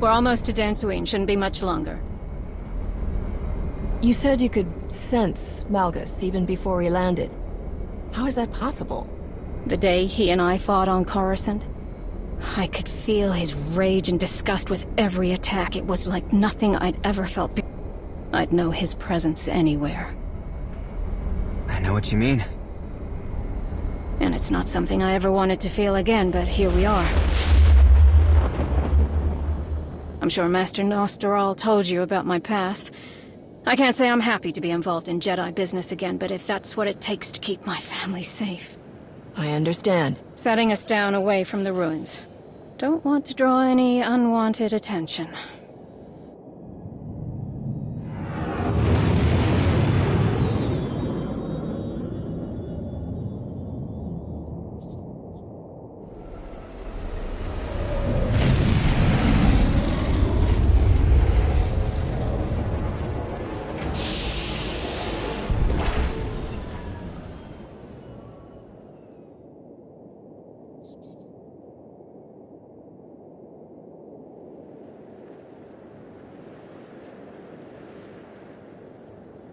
We're almost to Dantooine, shouldn't be much longer. You said you could sense Malgus even before he landed. How is that possible? The day he and I fought on Coruscant, I could feel his rage and disgust with every attack. It was like nothing I'd ever felt before. I'd know his presence anywhere. I know what you mean. And it's not something I ever wanted to feel again, but here we are. I'm sure Master Nosteral told you about my past. I can't say I'm happy to be involved in Jedi business again, but if that's what it takes to keep my family safe. I understand. Setting us down away from the ruins. Don't want to draw any unwanted attention.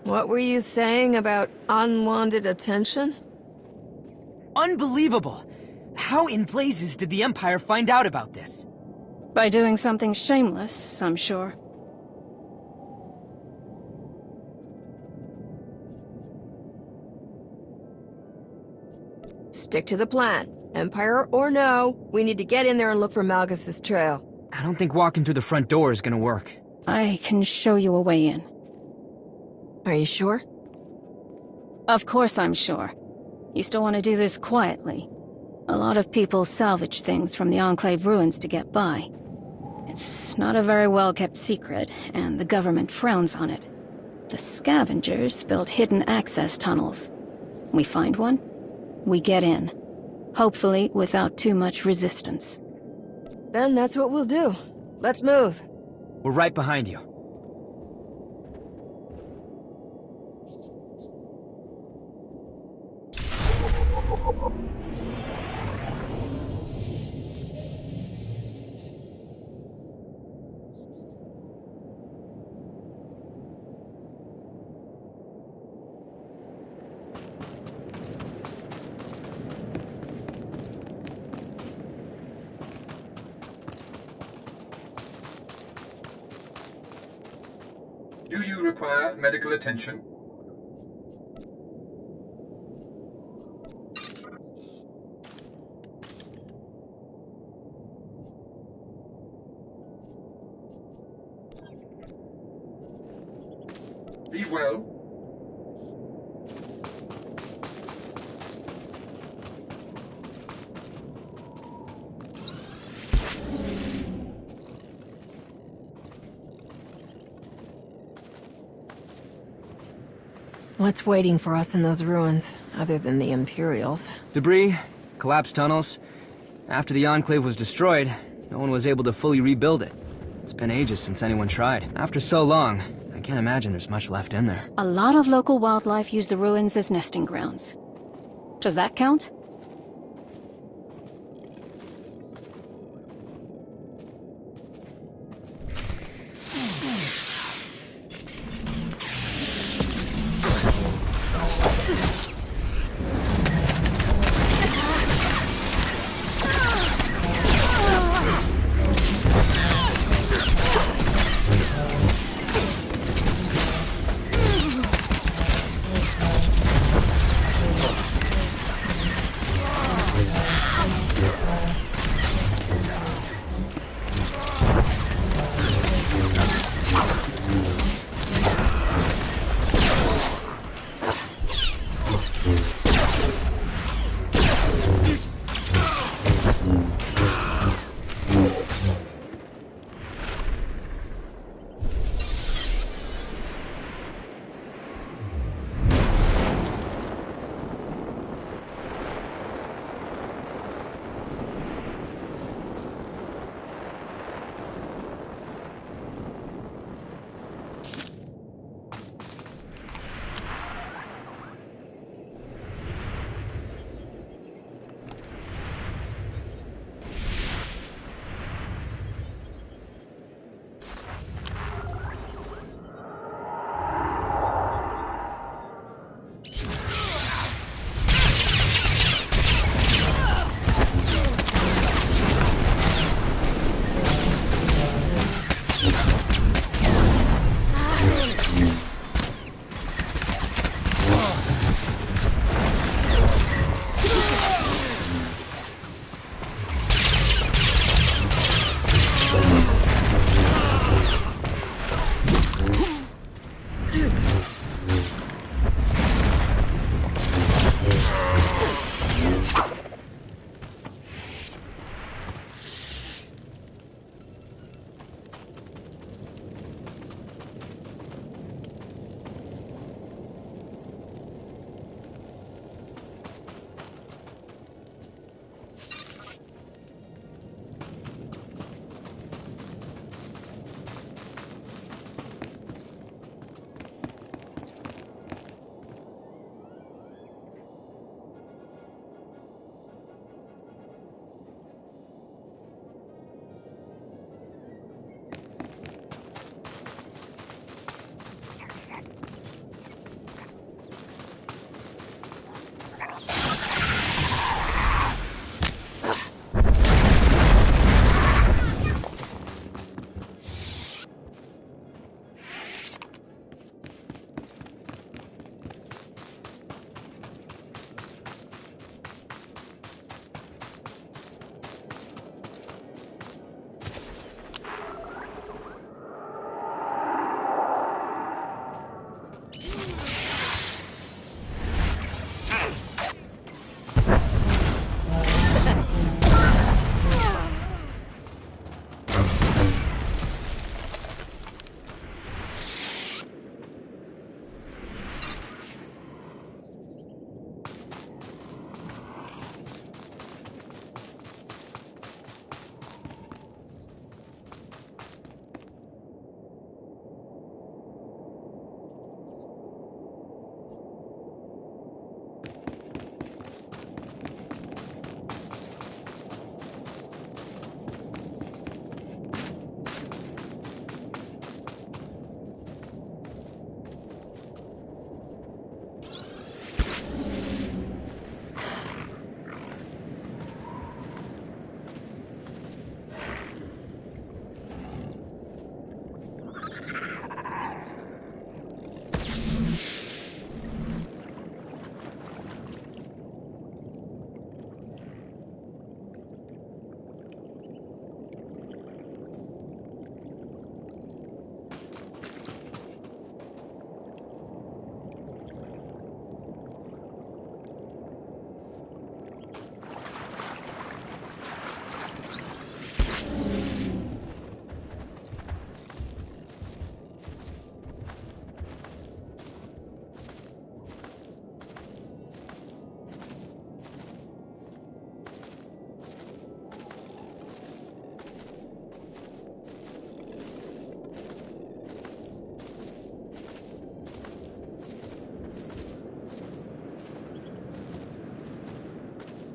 What were you saying about unwanted attention? Unbelievable! How in blazes did the Empire find out about this? By doing something shameless, I'm sure. Stick to the plan. Empire or no, we need to get in there and look for Malgus's trail. I don't think walking through the front door is gonna work. I can show you a way in. Are you sure? Of course I'm sure. You still want to do this quietly. A lot of people salvage things from the Enclave ruins to get by. It's not a very well-kept secret, and the government frowns on it. The scavengers build hidden access tunnels. We find one, we get in. Hopefully without too much resistance. Then that's what we'll do. Let's move. We're right behind you. Do you require medical attention? Be well. What's waiting for us in those ruins, other than the Imperials? Debris, collapsed tunnels. After the Enclave was destroyed, no one was able to fully rebuild it. It's been ages since anyone tried. After so long, I can't imagine there's much left in there. A lot of local wildlife use the ruins as nesting grounds. Does that count?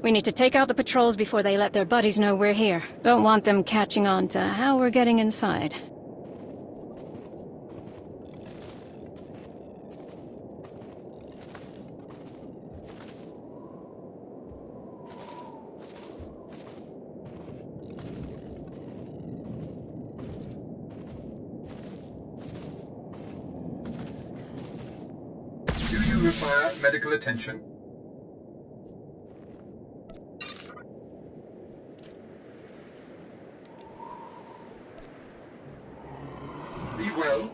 We need to take out the patrols before they let their buddies know we're here. Don't want them catching on to how we're getting inside. Do you require medical attention? Be well.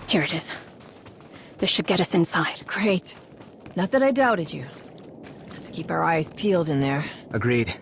Here it is. This should get us inside. Great. Not that I doubted you. Let's keep our eyes peeled in there. Agreed.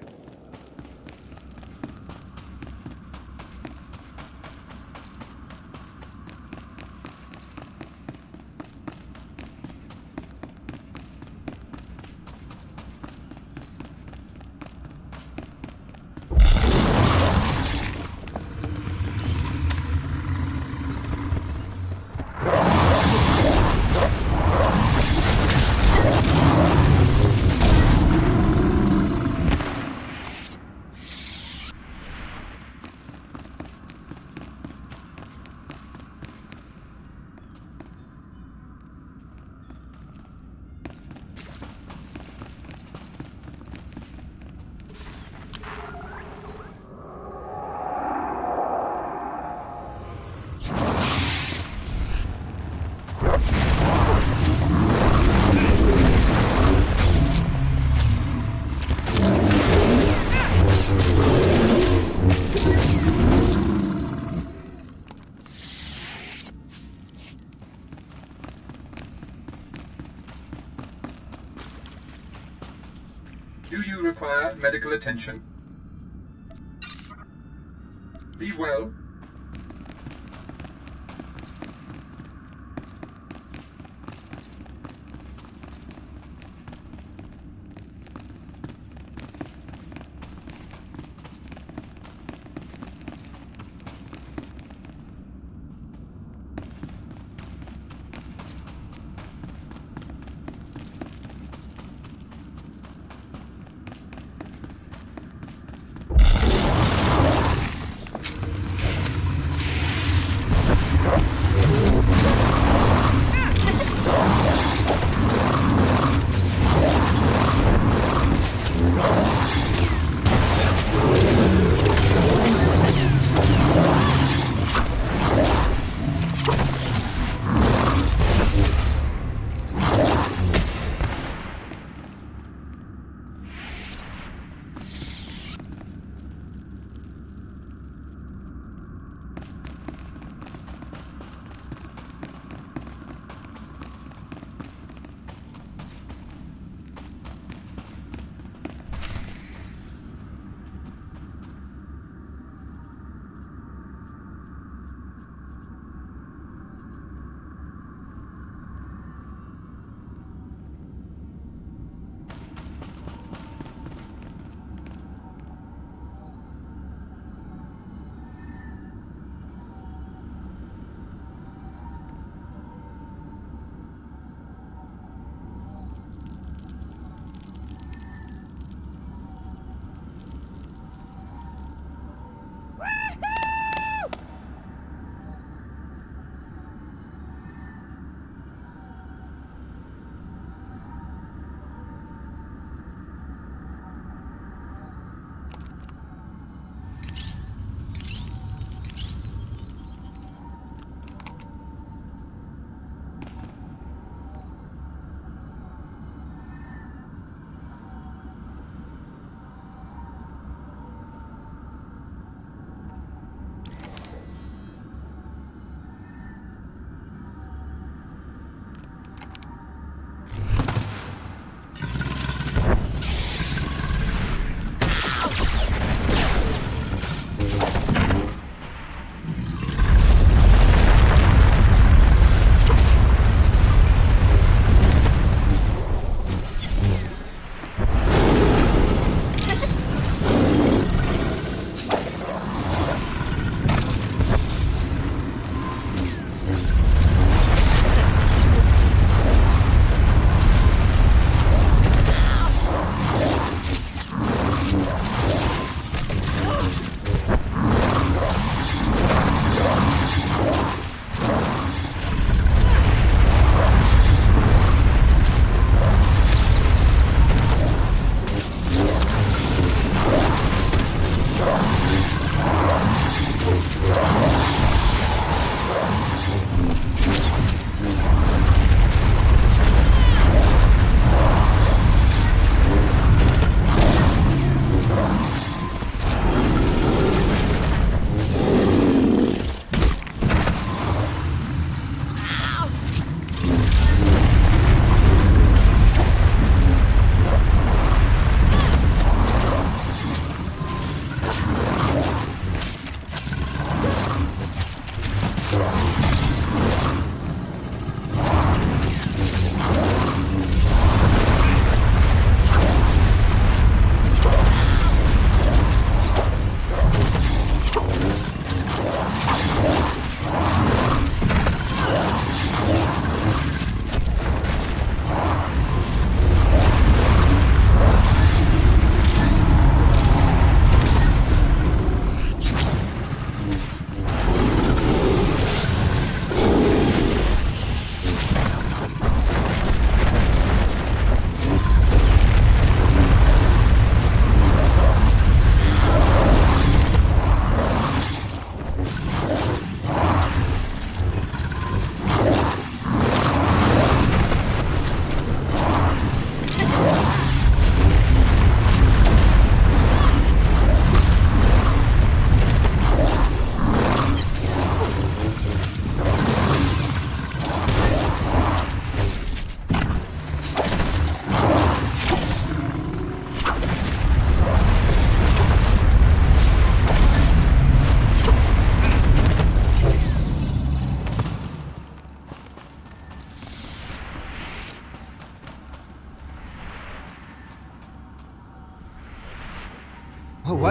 Do you require medical attention? Be well.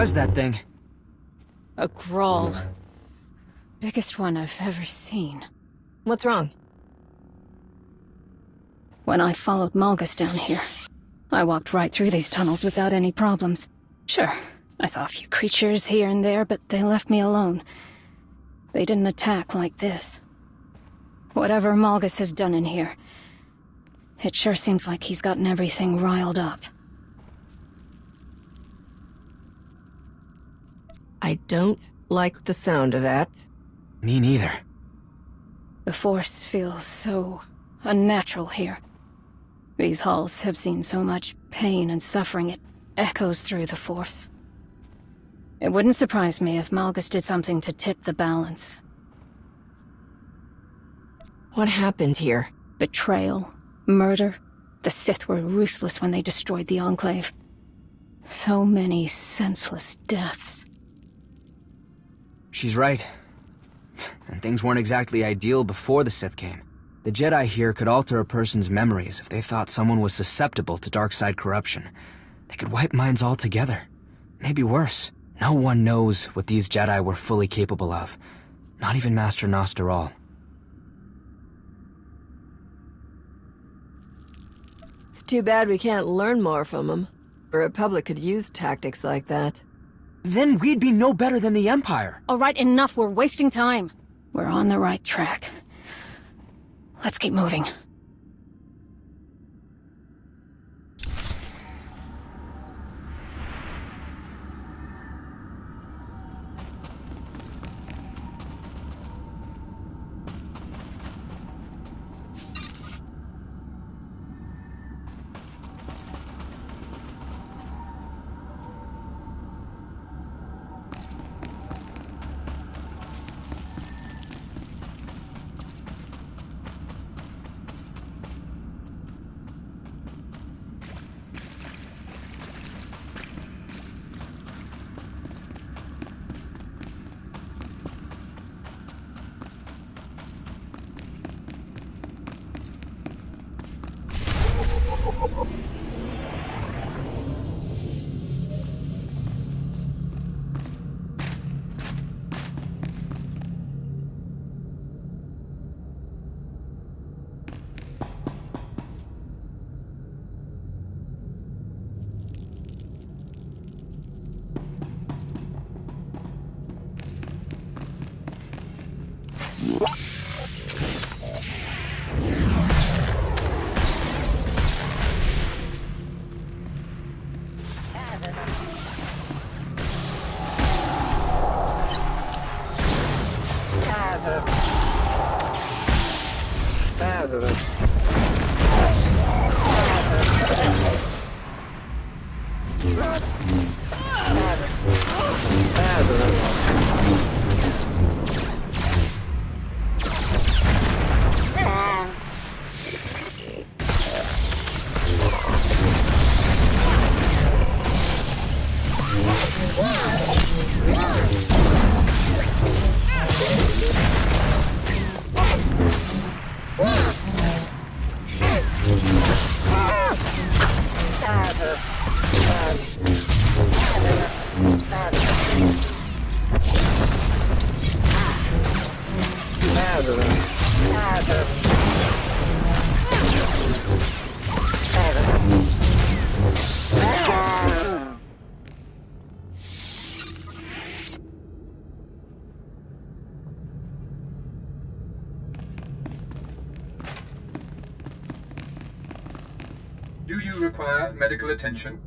was that thing? A Grawl. Biggest one I've ever seen. What's wrong? When I followed Malgus down here, I walked right through these tunnels without any problems. Sure, I saw a few creatures here and there, but they left me alone. They didn't attack like this. Whatever Malgus has done in here, it sure seems like he's gotten everything riled up. I don't like the sound of that. Me neither. The Force feels so unnatural here. These halls have seen so much pain and suffering, it echoes through the Force. It wouldn't surprise me if Malgus did something to tip the balance. What happened here? Betrayal, murder. The Sith were ruthless when they destroyed the Enclave. So many senseless deaths. She's right. And things weren't exactly ideal before the Sith came. The Jedi here could alter a person's memories if they thought someone was susceptible to dark side corruption. They could wipe minds altogether. Maybe worse. No one knows what these Jedi were fully capable of. Not even Master Nostaral. It's too bad we can't learn more from them. The Republic could use tactics like that. Then we'd be no better than the Empire. All right, enough. We're wasting time. We're on the right track. Let's keep moving. Do you require medical attention?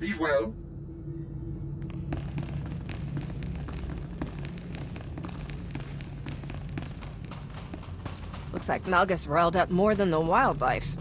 Be well. Looks like Malgus riled up more than the wildlife.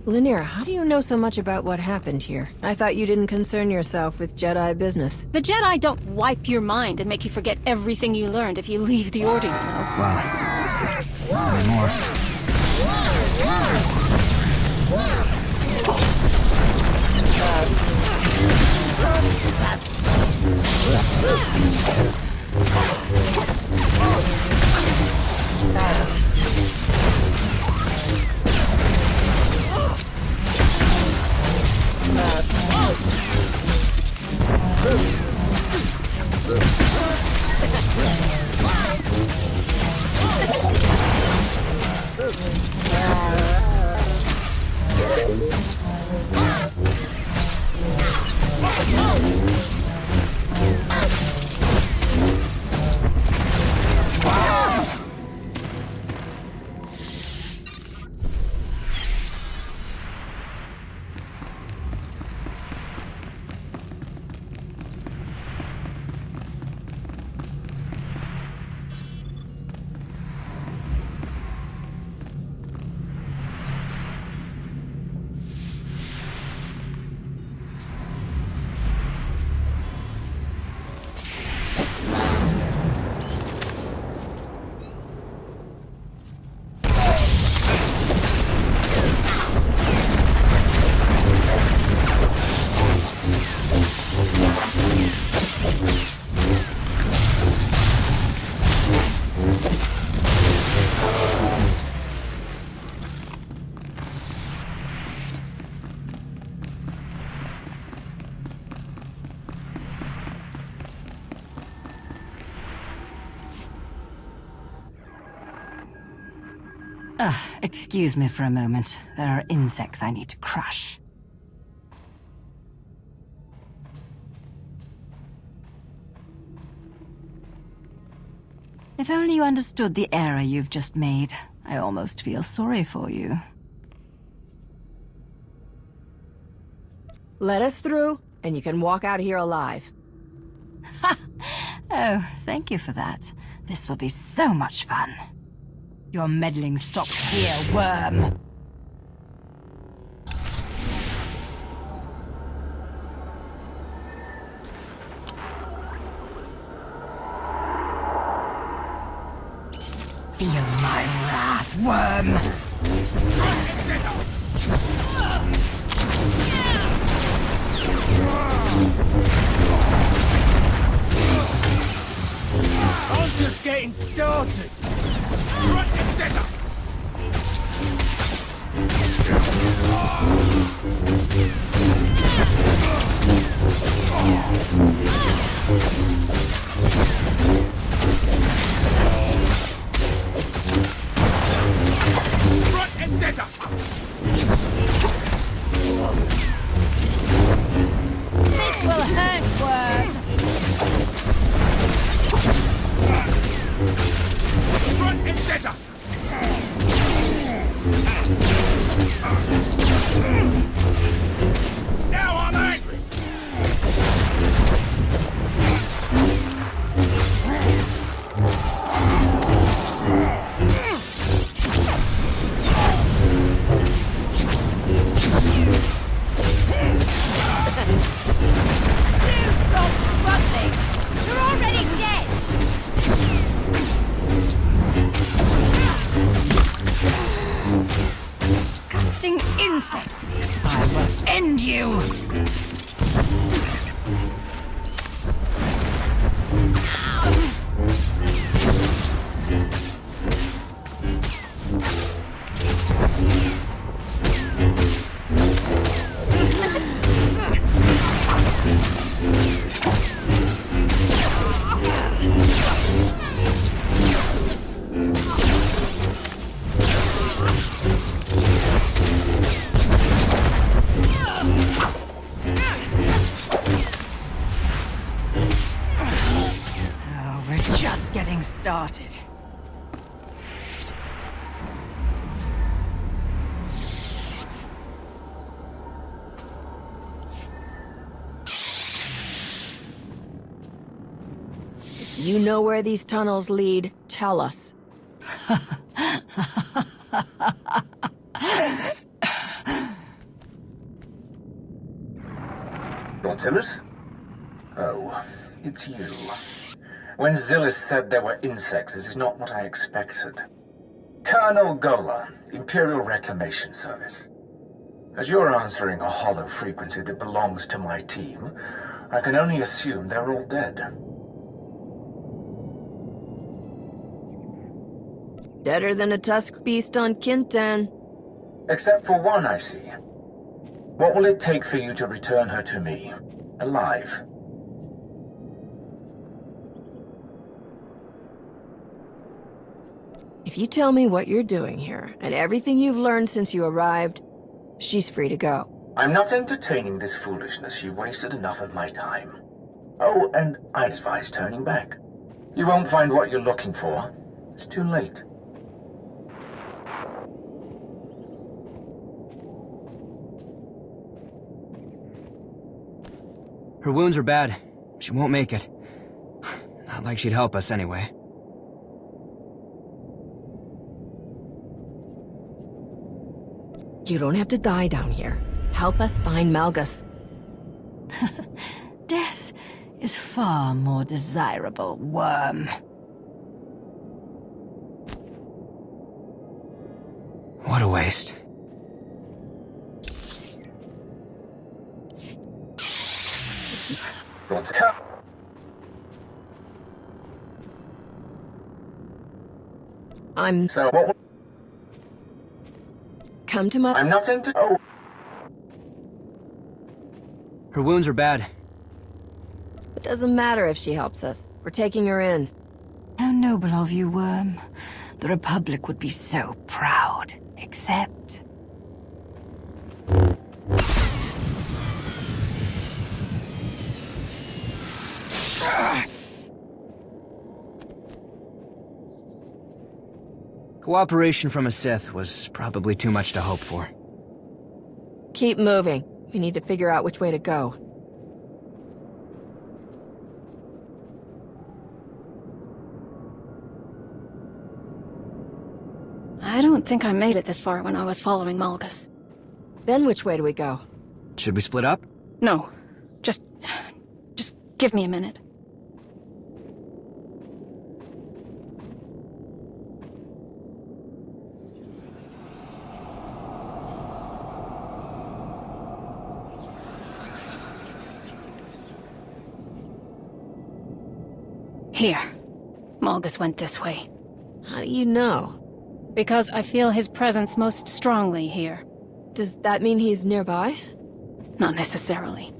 Lanier, how do you know so much about what happened here? I thought you didn't concern yourself with Jedi business. The Jedi don't wipe your mind and make you forget everything you learned if you leave the Order, you know. Well, not anymore. Excuse me for a moment. There are insects I need to crush. If only you understood the error you've just made. I almost feel sorry for you. Let us through, and you can walk out here alive. Oh, thank you for that. This will be so much fun. Your meddling stops here, worm. Feel my wrath, worm! I'm just getting started. Front and center. Front and center. This will hurt, worm! Front and center. Now I'm angry. Stop running! You're already dead! Disgusting insect! I will end you! Oh, we're just getting started. You know where these tunnels lead. Tell us. Nautilus? Oh, it's you. When Zillis said there were insects, this is not what I expected. Colonel Gola, Imperial Reclamation Service. As you're answering a hollow frequency that belongs to my team, I can only assume they're all dead. Deader than a tusk beast on Kintan. Except for one, I see. What will it take for you to return her to me, alive? If you tell me what you're doing here, and everything you've learned since you arrived, she's free to go. I'm not entertaining this foolishness. You wasted enough of my time. Oh, and I'd advise turning back. You won't find what you're looking for. It's too late. Her wounds are bad. She won't make it. Not like she'd help us anyway. You don't have to die down here. Help us find Malgus. Death is far more desirable, worm. What a waste. What's come? So what? Come to my... I'm not into... Oh. Her wounds are bad. It doesn't matter if she helps us. We're taking her in. How noble of you, worm. The Republic would be so proud. Except... Cooperation from a Sith was probably too much to hope for. Keep moving. We need to figure out which way to go. I don't think I made it this far when I was following Malgus. Then which way do we go? Should we split up? No. Just give me a minute. Here. Malgus went this way. How do you know? Because I feel his presence most strongly here. Does that mean he's nearby? Not necessarily.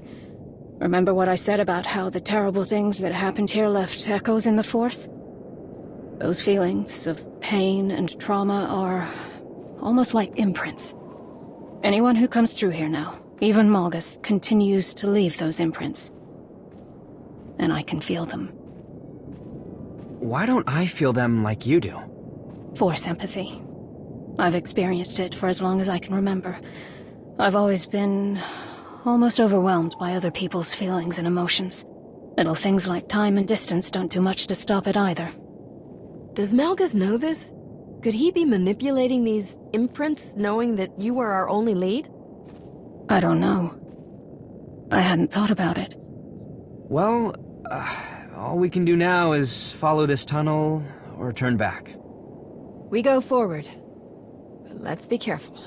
Remember what I said about how the terrible things that happened here left echoes in the Force? Those feelings of pain and trauma are almost like imprints. Anyone who comes through here now, even Malgus, continues to leave those imprints. And I can feel them. Why don't I feel them like you do? Force empathy. I've experienced it for as long as I can remember. I've always been almost overwhelmed by other people's feelings and emotions. Little things like time and distance don't do much to stop it either. Does Malgus know this? Could he be manipulating these imprints, knowing that you are our only lead? I don't know. I hadn't thought about it. Well, all we can do now is follow this tunnel or turn back. We go forward. But let's be careful.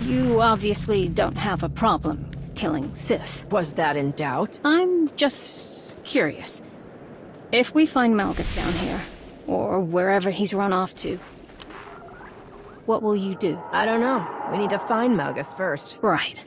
You obviously don't have a problem killing Sith. Was that in doubt? I'm just curious. If we find Malgus down here, or wherever he's run off to, what will you do? I don't know. We need to find Malgus first. Right.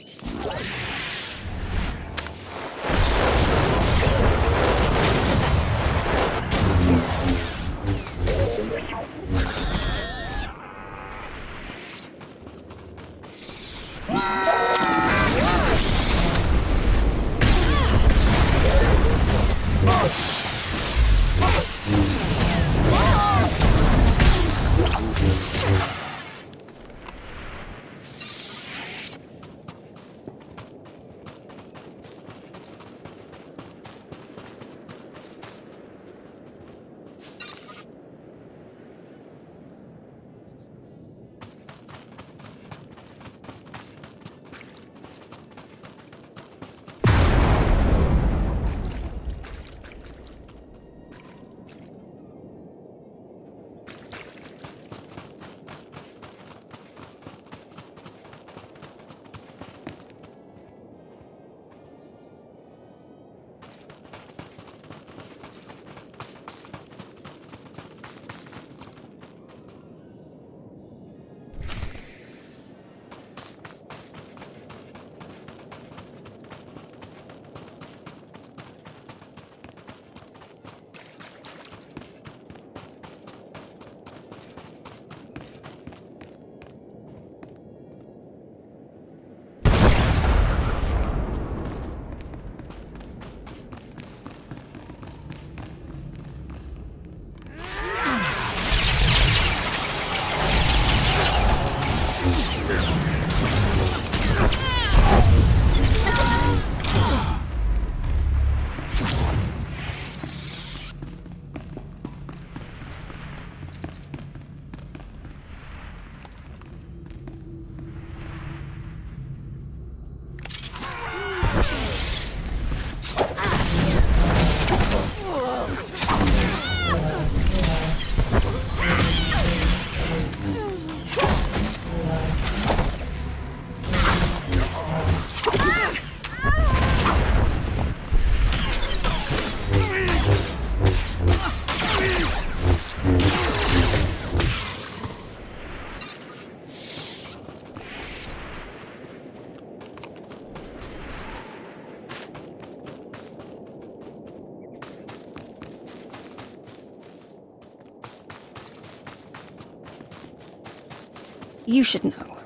You should know.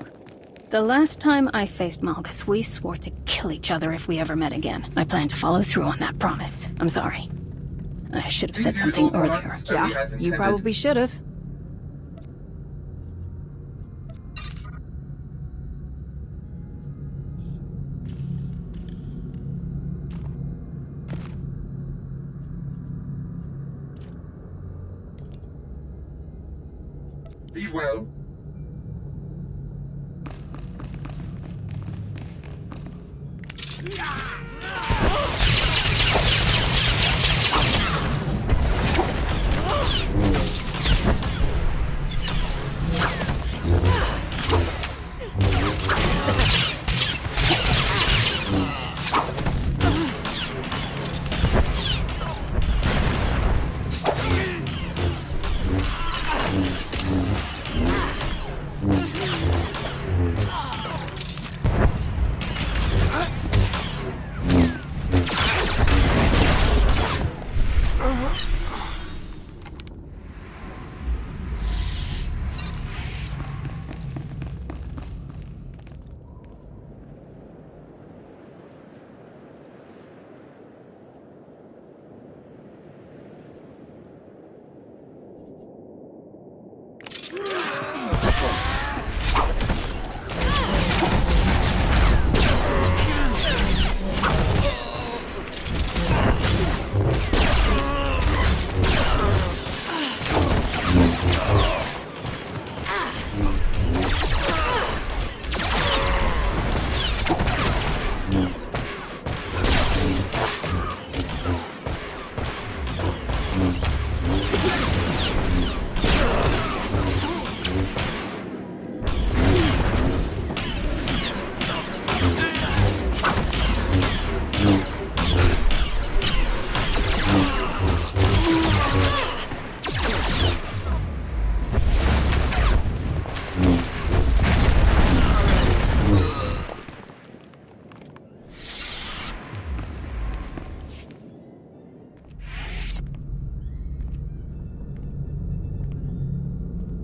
The last time I faced Malgus, we swore to kill each other if we ever met again. I plan to follow through on that promise. I'm sorry. I should have said something earlier. Yeah, you probably should have. Be well.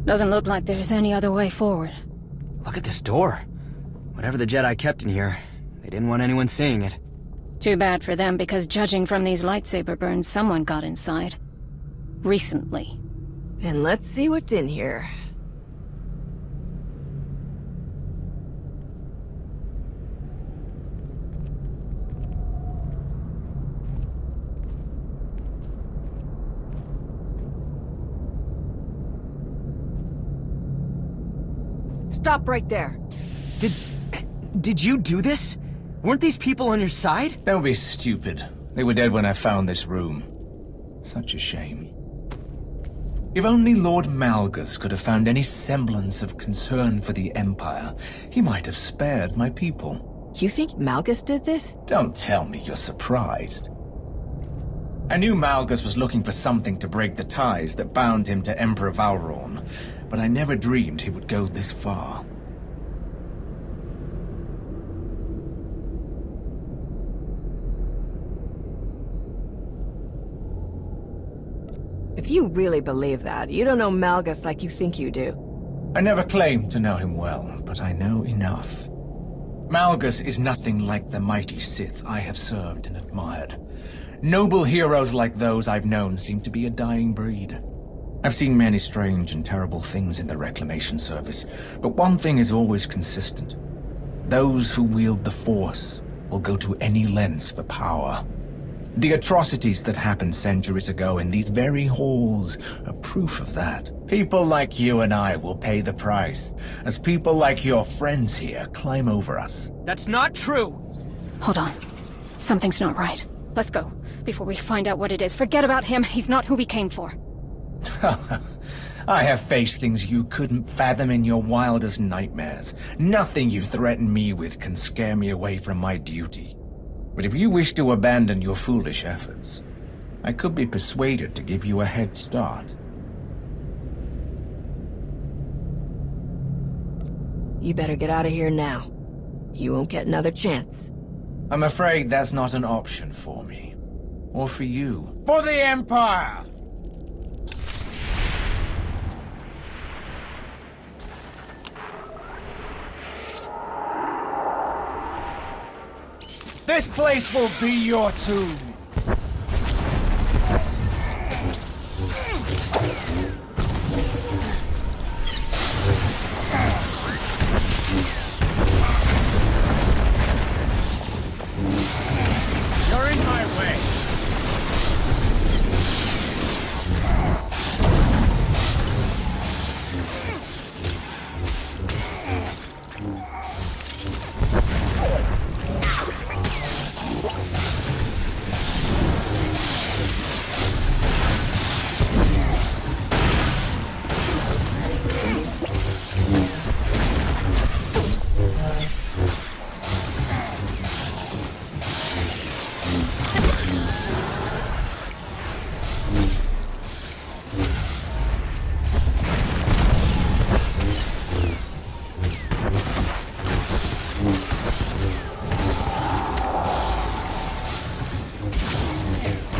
Doesn't look like there's any other way forward. Look at this door. Whatever the Jedi kept in here, they didn't want anyone seeing it. Too bad for them, because judging from these lightsaber burns, someone got inside. Recently. Then let's see what's in here. Stop right there. Did you do this? Weren't these people on your side? Don't be stupid. They were dead when I found this room. Such a shame. If only Lord Malgus could have found any semblance of concern for the Empire, he might have spared my people. You think Malgus did this? Don't tell me you're surprised. I knew Malgus was looking for something to break the ties that bound him to Emperor Valron, but I never dreamed he would go this far. If you really believe that, you don't know Malgus like you think you do. I never claimed to know him well, but I know enough. Malgus is nothing like the mighty Sith I have served and admired. Noble heroes like those I've known seem to be a dying breed. I've seen many strange and terrible things in the Reclamation Service, but one thing is always consistent. Those who wield the Force will go to any lengths for power. The atrocities that happened centuries ago in these very halls are proof of that. People like you and I will pay the price, as people like your friends here climb over us. That's not true! Hold on. Something's not right. Let's go, before we find out what it is. Forget about him. He's not who we came for. I have faced things you couldn't fathom in your wildest nightmares. Nothing you threaten me with can scare me away from my duty. But if you wish to abandon your foolish efforts, I could be persuaded to give you a head start. You better get out of here now. You won't get another chance. I'm afraid that's not an option for me. Or for you. For the Empire! This place will be your tomb. You're in my way.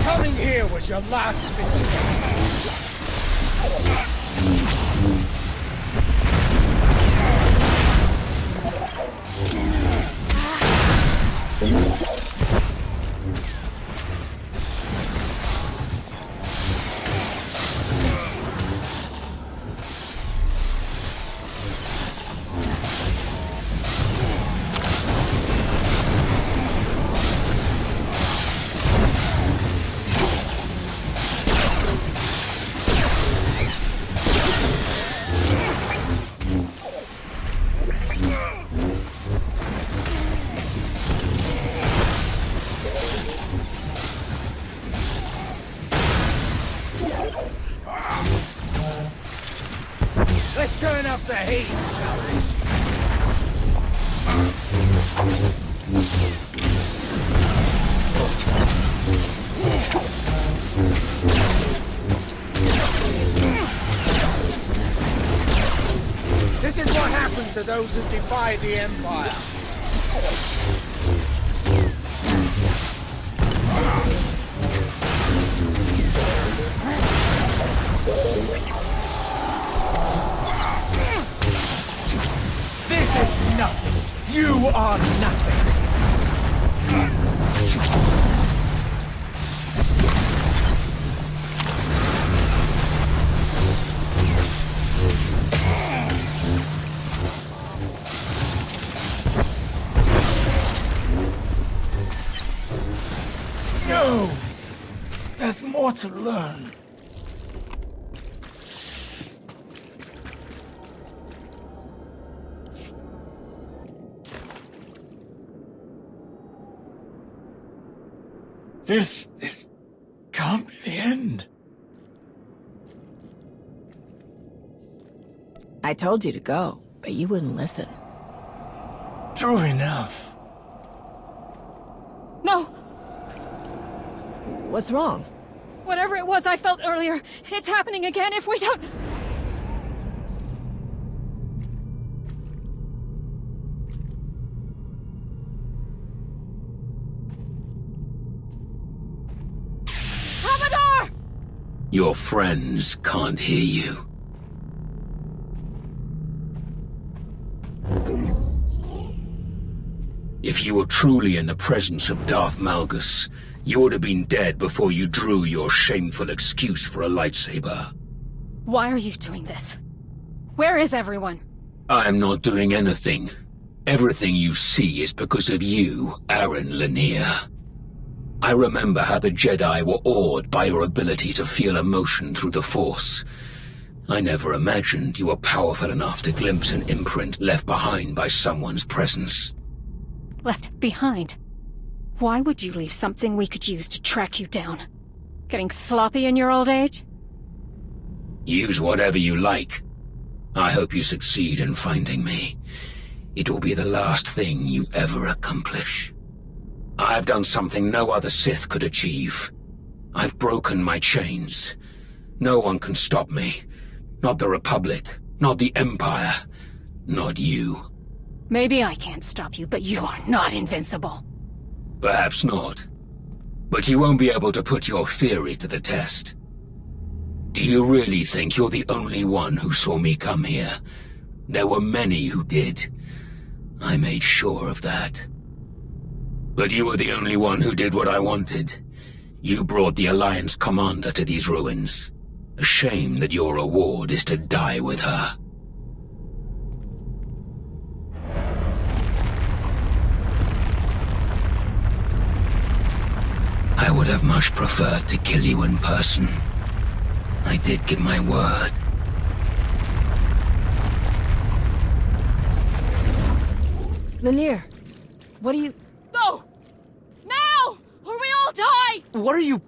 Coming here was your last mistake. Let's turn up the heat, shall we? This is what happens to those who defy the Empire. You are nothing. No! There's more to learn. This can't be the end. I told you to go, but you wouldn't listen. True enough. No! What's wrong? Whatever it was I felt earlier, it's happening again if we don't... Commodore! Your friends can't hear you. If you were truly in the presence of Darth Malgus, you would have been dead before you drew your shameful excuse for a lightsaber. Why are you doing this? Where is everyone? I am not doing anything. Everything you see is because of you, Aaron Lanier. I remember how the Jedi were awed by your ability to feel emotion through the Force. I never imagined you were powerful enough to glimpse an imprint left behind by someone's presence. Left behind? Why would you leave something we could use to track you down? Getting sloppy in your old age? Use whatever you like. I hope you succeed in finding me. It will be the last thing you ever accomplish. I've done something no other Sith could achieve. I've broken my chains. No one can stop me. Not the Republic, not the Empire, not you. Maybe I can't stop you, but you are not invincible. Perhaps not. But you won't be able to put your theory to the test. Do you really think you're the only one who saw me come here? There were many who did. I made sure of that. But you were the only one who did what I wanted. You brought the Alliance commander to these ruins. A shame that your reward is to die with her. I would have much preferred to kill you in person. I did give my word. Lanier, what are you... Go! Now! Or we all die! What are you